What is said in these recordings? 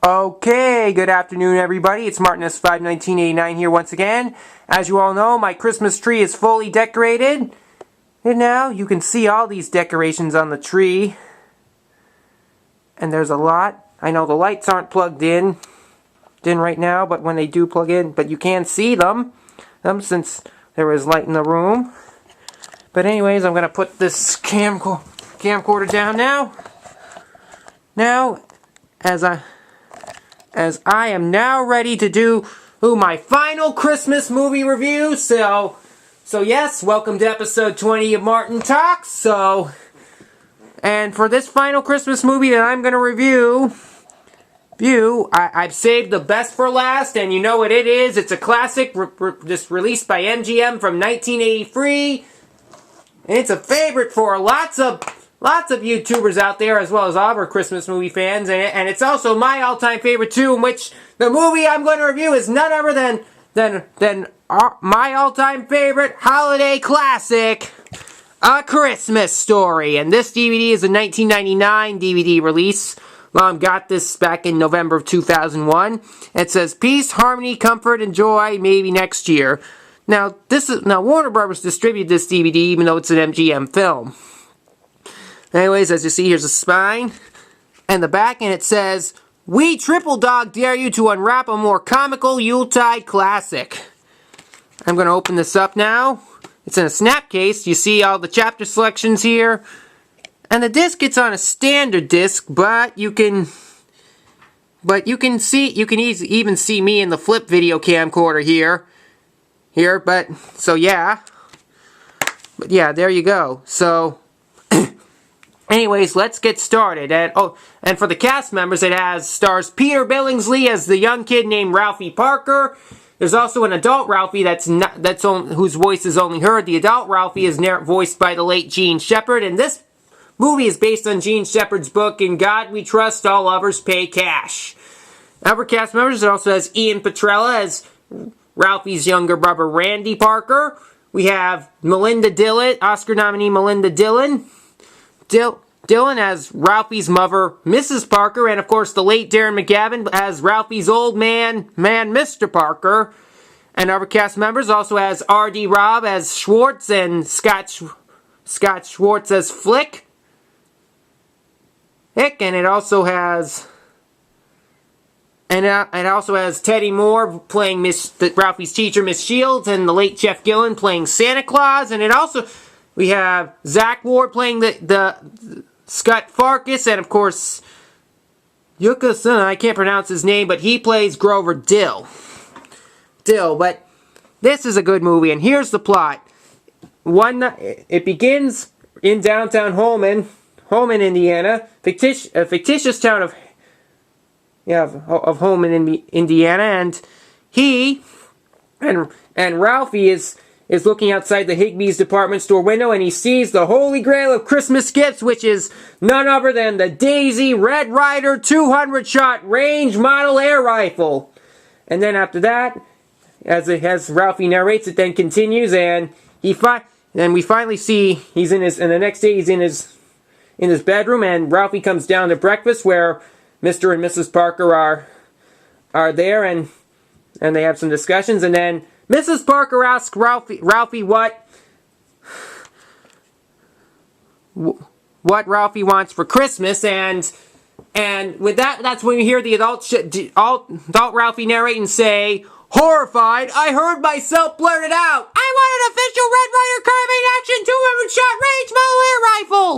Okay, good afternoon everybody. It's Martin S51989 here once again. As you all know, my Christmas tree is fully decorated. And now you can see all these decorations on the tree. And there's a lot. I know the lights aren't plugged in right now, but when they do plug in, but you can see them since there is light in the room. But anyways, I'm going to put this camcorder down now. Now, as I am now ready to do my final Christmas movie review. So yes, welcome to episode 20 of Martin Talkz. And for this final Christmas movie that I'm going to review, I've saved the best for last, and you know what it is. It's a classic, just released by MGM from 1983. And it's a favorite for lots of YouTubers out there, as well as all of our Christmas movie fans, and it's also my all-time favorite too, in which the movie I'm going to review is none other than my all-time favorite holiday classic, A Christmas Story. And this DVD is a 1999 DVD release. Mom got this back in November of 2001. It says, peace, harmony, comfort, and joy, maybe next year. Now, Warner Brothers distributed this DVD, even though it's an MGM film. Anyways, as you see, here's a spine and the back, and it says, we triple dog dare you to unwrap a more comical Yuletide classic. I'm going to open this up now. It's in a snap case. You see all the chapter selections here. And the disc gets on a standard disc, but you can even see me in the flip video camcorder here, but yeah, there you go. So anyways, let's get started. And for the cast members, it stars Peter Billingsley as the young kid named Ralphie Parker. There's also an adult Ralphie whose voice is only heard. The adult Ralphie is voiced by the late Gene Shepard, and this movie is based on Gene Shepard's book, In God We Trust, All Others Pay Cash. Other cast members, it also has Ian Petrella as Ralphie's younger brother, Randy Parker. We have Melinda Dillon, Oscar nominee Melinda Dillon. Dillon as Ralphie's mother, Mrs. Parker, and of course the late Darren McGavin as Ralphie's old man, Mr. Parker. And other cast members also has R.D. Robb as Schwartz and Scott Schwartz as Flick. And it also has Teddy Moore playing Ralphie's teacher, Miss Shields, and the late Jeff Gillen playing Santa Claus. And we have Zach Ward playing the Scott Farkas, and of course Yuka-san, I can't pronounce his name, but he plays Grover Dill. But this is a good movie, and here's the plot. It begins in downtown Holman, Indiana, fictitious town of Holman, Indiana, and he and Ralphie is looking outside the Higbee's department store window, and he sees the holy grail of Christmas gifts, which is none other than the Daisy Red Ryder 200-shot range model air rifle. And then after that, as Ralphie narrates, it then continues, and we finally see and the next day he's in his bedroom, and Ralphie comes down to breakfast where Mr. and Mrs. Parker are there, and they have some discussions, and then Mrs. Parker asks Ralphie what Ralphie wants for Christmas, and with that's when we hear the adult Ralphie narrate and say, horrified, I heard myself blurt it out. I want an official Red Ryder carbine action 200-shot range model air rifle.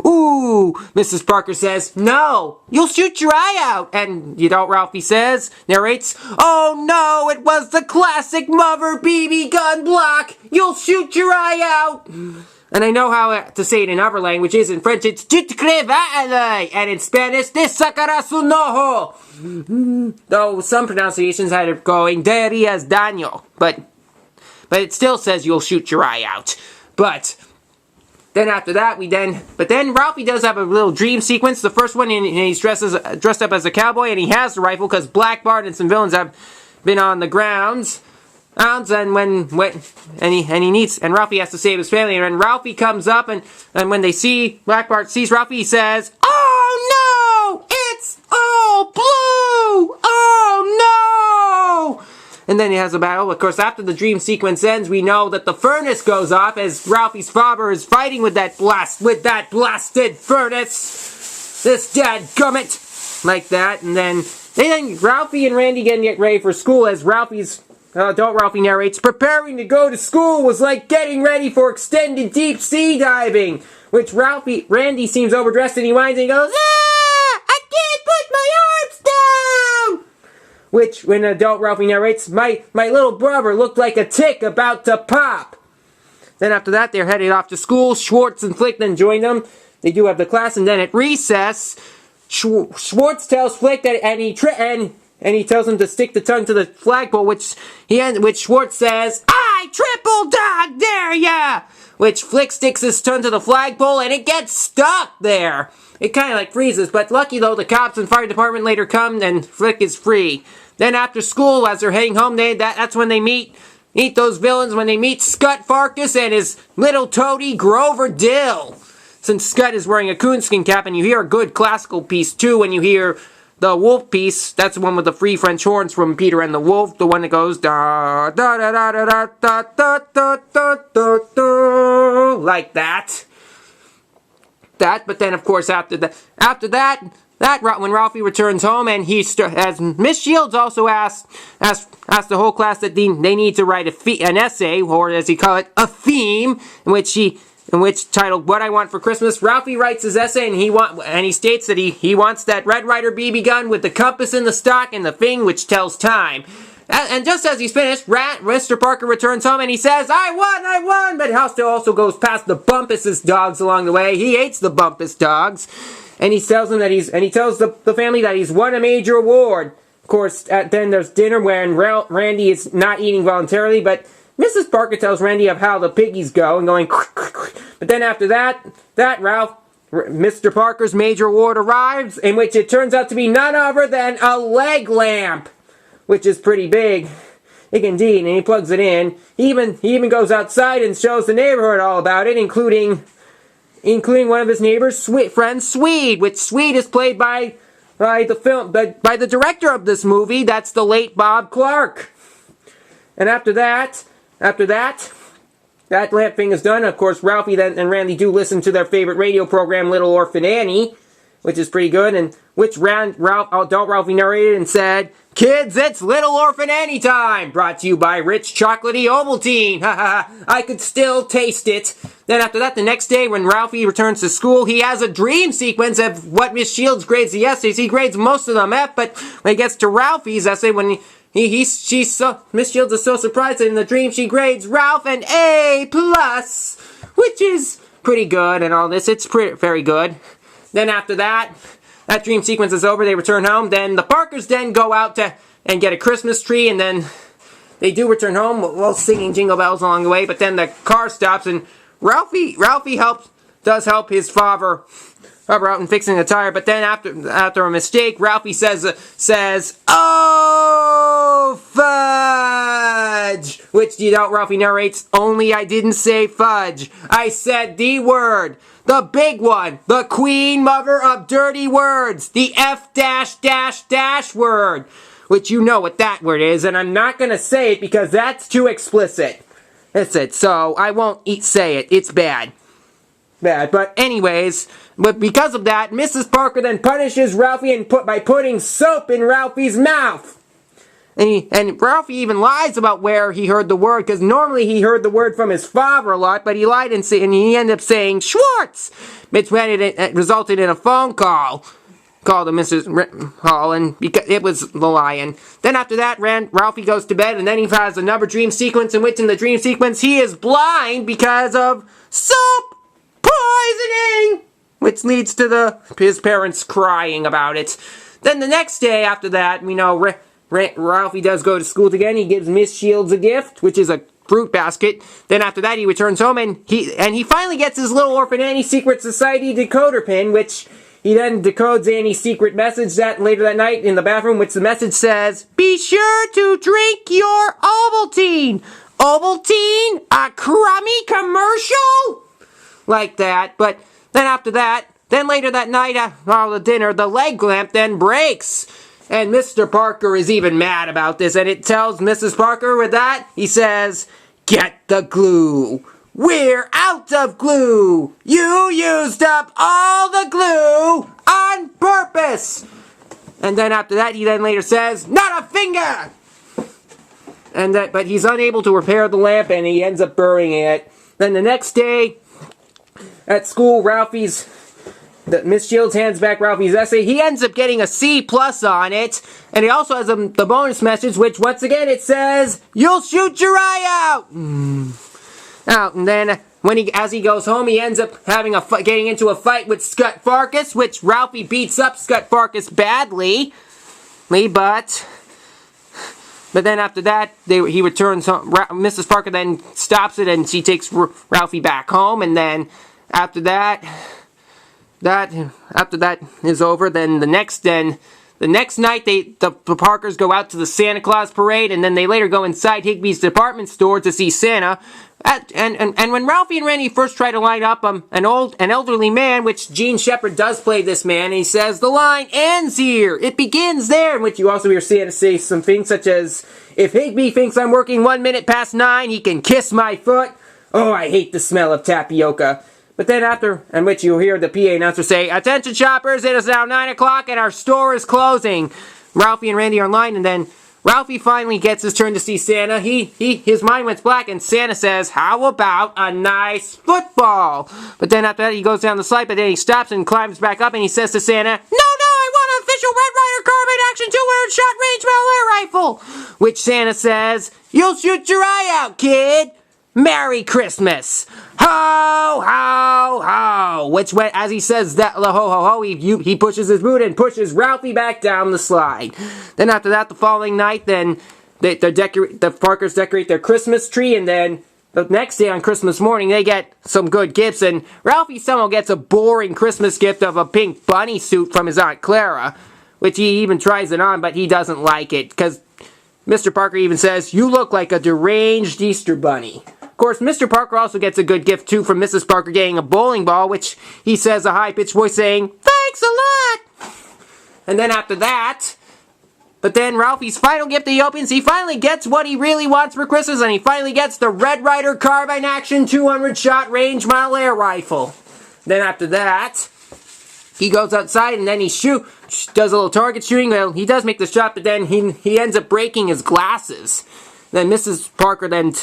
Ooh, Mrs. Parker says, no, you'll shoot your eye out. And the adult Ralphie narrates, oh no, it was the classic Mother BB gun block. You'll shoot your eye out. And I know how to say it in other languages. In French, it's tu te crèves, and in Spanish, te sacarás un ojo. Though some pronunciations had it going, te harías daño. But it still says you'll shoot your eye out. But then after that, but then Ralphie does have a little dream sequence. The first one, and he's dressed up as a cowboy, and he has the rifle because Black Bart and some villains have been on the grounds. And Ralphie has to save his family, and when Ralphie comes up, and when Black Bart sees Ralphie, he says, "Oh no, it's all blue!" And then he has a battle. Of course, after the dream sequence ends, we know that the furnace goes off as Ralphie's father is fighting with that blasted furnace. This dadgummit. Like that. And then Ralphie and Randy get ready for school as adult Ralphie narrates, preparing to go to school was like getting ready for extended deep sea diving. Which Randy seems overdressed and he whines and he goes, "Ah! I can't put my arms down!" Which, when adult Ralphie narrates, my little brother looked like a tick about to pop. Then after that, they're headed off to school. Schwartz and Flick then join them. They do have the class, and then at recess, Schwartz tells Flick that, and he tells him to stick the tongue to the flagpole, which Schwartz says, "I triple dog dare ya!" Which Flick sticks his tongue to the flagpole, and it gets stuck there. It kind of like freezes, but lucky though, the cops and fire department later come, and Flick is free. Then after school, as they're heading home, that's when they meet those villains, when they meet Scut Farkas and his little toady, Grover Dill. Since Scut is wearing a coonskin cap, and you hear a good classical piece too when you hear the wolf piece. That's the one with the free French horns from Peter and the Wolf, the one that goes da da da da da da da da da da da da, like that. But then of course after that, when Ralphie returns home, and as Miss Shields also asked the whole class that they need to write an essay, or as he call it, a theme, in which titled "What I Want for Christmas." Ralphie writes his essay, and he states that he wants that Red Ryder BB gun with the compass in the stock and the thing which tells time. And just as he's finished, Mr. Parker returns home and he says, I won! But House also goes past the Bumpus' dogs along the way. He hates the Bumpus dogs. And he tells them he tells the family that he's won a major award. Of course, then there's dinner when Randy is not eating voluntarily, but Mrs. Parker tells Randy of how the piggies go and going, but then after that Mr. Parker's major award arrives, in which it turns out to be none other than a leg lamp, which is pretty big, indeed, and he plugs it in. He even goes outside and shows the neighborhood all about it, including one of his neighbors' friend Swede, which Swede is played by the director of this movie. That's the late Bob Clark. And after that lamp thing is done. Of course, Ralphie and Randy do listen to their favorite radio program, Little Orphan Annie, which is pretty good, and which adult Ralphie narrated and said, "Kids, it's Little Orphan Annie time! Brought to you by Rich Chocolatey Ovaltine! Ha ha ha! I could still taste it!" Then after that, the next day, when Ralphie returns to school, he has a dream sequence of what Miss Shields grades the essays. He grades most of them F, but when he gets to Ralphie's essay, when Miss Shields is so surprised that in the dream she grades Ralph an A+, which is pretty good and all this. It's very good. Then after that dream sequence is over, they return home. Then the Parkers then go out and get a Christmas tree, and then they do return home while singing Jingle Bells along the way. But then the car stops, and Ralphie does help his father out in fixing the tire. But then after a mistake, Ralphie says, "Oh, fudge!" Which the adult Ralphie narrates, "Only I didn't say fudge. I said the word. The big one. The queen mother of dirty words. The F-dash word." Which you know what that word is, and I'm not going to say it because that's too explicit. That's it. So I won't say it. It's bad. But anyways, because of that, Mrs. Parker then punishes Ralphie by putting soap in Ralphie's mouth. And Ralphie even lies about where he heard the word, because normally he heard the word from his father a lot, but he lied and he ended up saying Schwartz, which resulted in a phone call to Mrs. Hall, and because it was the lion. Then after that, Ralphie goes to bed, and then he has another dream sequence, in the dream sequence he is blind because of soap poisoning, which leads to his parents crying about it. Then the next day after that, we know Ralphie does go to school again. He gives Miss Shields a gift, which is a fruit basket. Then after that, he returns home, and he finally gets his Little Orphan Annie Secret Society decoder pin, which he then decodes Annie's secret message later that night in the bathroom, which the message says, "Be sure to drink your Ovaltine." Ovaltine? A crummy commercial? Like that. But then after that, then later that night, while the dinner, the leg lamp then breaks. And Mr. Parker is even mad about this, and it tells Mrs. Parker with that, he says, "Get the glue. We're out of glue. You used up all the glue on purpose." And then after that, he then later says, "Not a finger!" But he's unable to repair the lamp, and he ends up burying it. Then the next day, at school, Miss Shields hands back Ralphie's essay. He ends up getting a C+ on it. And he also has the bonus message, which, once again, it says, "You'll shoot your eye out!" And then, as he goes home, he ends up getting into a fight with Scut Farkus, which Ralphie beats up Scut Farkus badly. But then after that, he returns home. Mrs. Parker then stops it, and she takes Ralphie back home. And then after that is over, then the next night, the Parkers go out to the Santa Claus parade, and then they later go inside Higbee's department store to see Santa. And when Ralphie and Randy first try to line up an elderly man, which Gene Shepard does play this man, and he says, "The line ends here. It begins there," in which you also hear Santa say some things such as, "If Higbee thinks I'm working 1 minute past 9, he can kiss my foot. Oh, I hate the smell of tapioca." But then in which you'll hear the PA announcer say, "Attention shoppers, it is now 9 o'clock and our store is closing." Ralphie and Randy are in line, and then Ralphie finally gets his turn to see Santa. His mind went black, and Santa says, "How about a nice football?" But then after that, he goes down the slide, but then he stops and climbs back up, and he says to Santa, "No, I want an official Red Ryder Carbine Action 200-shot range mile air rifle." Which Santa says, "You'll shoot your eye out, kid. Merry Christmas. Ho, ho, ho." Which, as he says that, ho, ho, ho, he pushes his boot and pushes Ralphie back down the slide. Then after that, the following night, then the Parkers decorate their Christmas tree, and then the next day on Christmas morning, they get some good gifts, and Ralphie somehow gets a boring Christmas gift of a pink bunny suit from his Aunt Clara, which he even tries it on, but he doesn't like it, because Mr. Parker even says, "You look like a deranged Easter bunny." Of course, Mr. Parker also gets a good gift, too, from Mrs. Parker getting a bowling ball, which he says a high-pitched voice saying, "Thanks a lot!" And then after that, but then Ralphie's final gift that he opens, he finally gets what he really wants for Christmas, and he finally gets the Red Ryder Carbine Action 200-shot range mile air rifle. Then after that, he goes outside, and then he does a little target shooting. Well, he does make the shot, but then he ends up breaking his glasses. Then Mrs. Parker then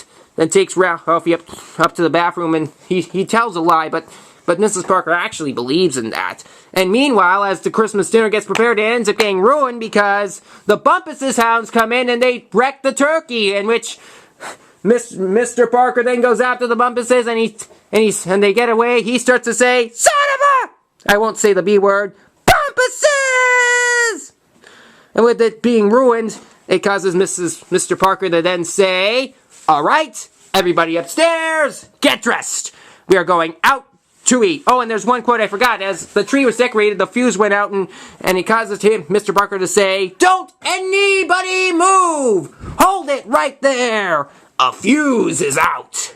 takes Ralphie up to the bathroom, and he tells a lie, but Mrs. Parker actually believes in that. And meanwhile, as the Christmas dinner gets prepared, it ends up getting ruined because the Bumpus's hounds come in and they wreck the turkey, in which Mr. Parker then goes after the Bumpuses, and they get away. He starts to say, "Son of a..." I won't say the B word. "Bumpuses!" And with it being ruined, it causes Mr. Parker to then say, "All right, everybody upstairs, get dressed. We are going out to eat." Oh, and there's one quote I forgot. As the tree was decorated, the fuse went out, and it causes Mr. Parker to say, "Don't anybody move! Hold it right there! A fuse is out!"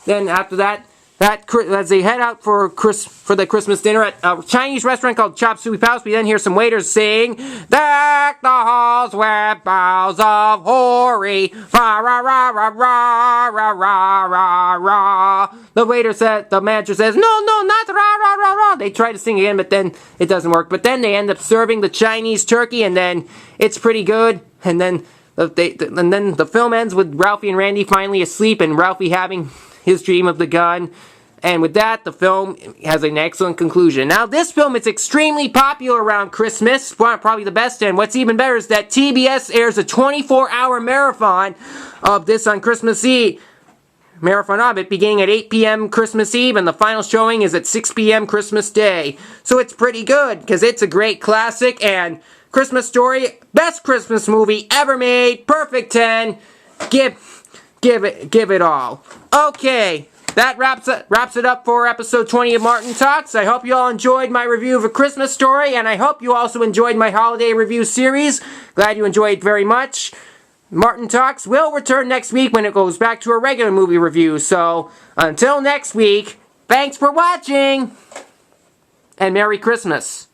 Then after that, as they head out for the Christmas dinner at a Chinese restaurant called Chop Suey Palace, we then hear some waiters saying, "Deck the halls with boughs of hoary, fa ra ra ra ra ra ra ra ra." The manager says, "No, not ra ra ra ra." They try to sing again, but then it doesn't work. But then they end up serving the Chinese turkey, and then it's pretty good. And then the film ends with Ralphie and Randy finally asleep, and Ralphie having his dream of the gun. And with that, the film has an excellent conclusion. Now, this film is extremely popular around Christmas, probably the best, and what's even better is that TBS airs a 24-hour marathon of this on Christmas Eve. Marathon of it beginning at 8 p.m. Christmas Eve, and the final showing is at 6 p.m. Christmas Day. So it's pretty good, because it's a great classic, and Christmas Story, best Christmas movie ever made, perfect 10, give it all. Okay, that wraps it up for episode 20 of Martin Talkz. I hope you all enjoyed my review of A Christmas Story, and I hope you also enjoyed my holiday review series. Glad you enjoyed it very much. Martin Talkz will return next week when it goes back to a regular movie review. So, until next week, thanks for watching, and Merry Christmas.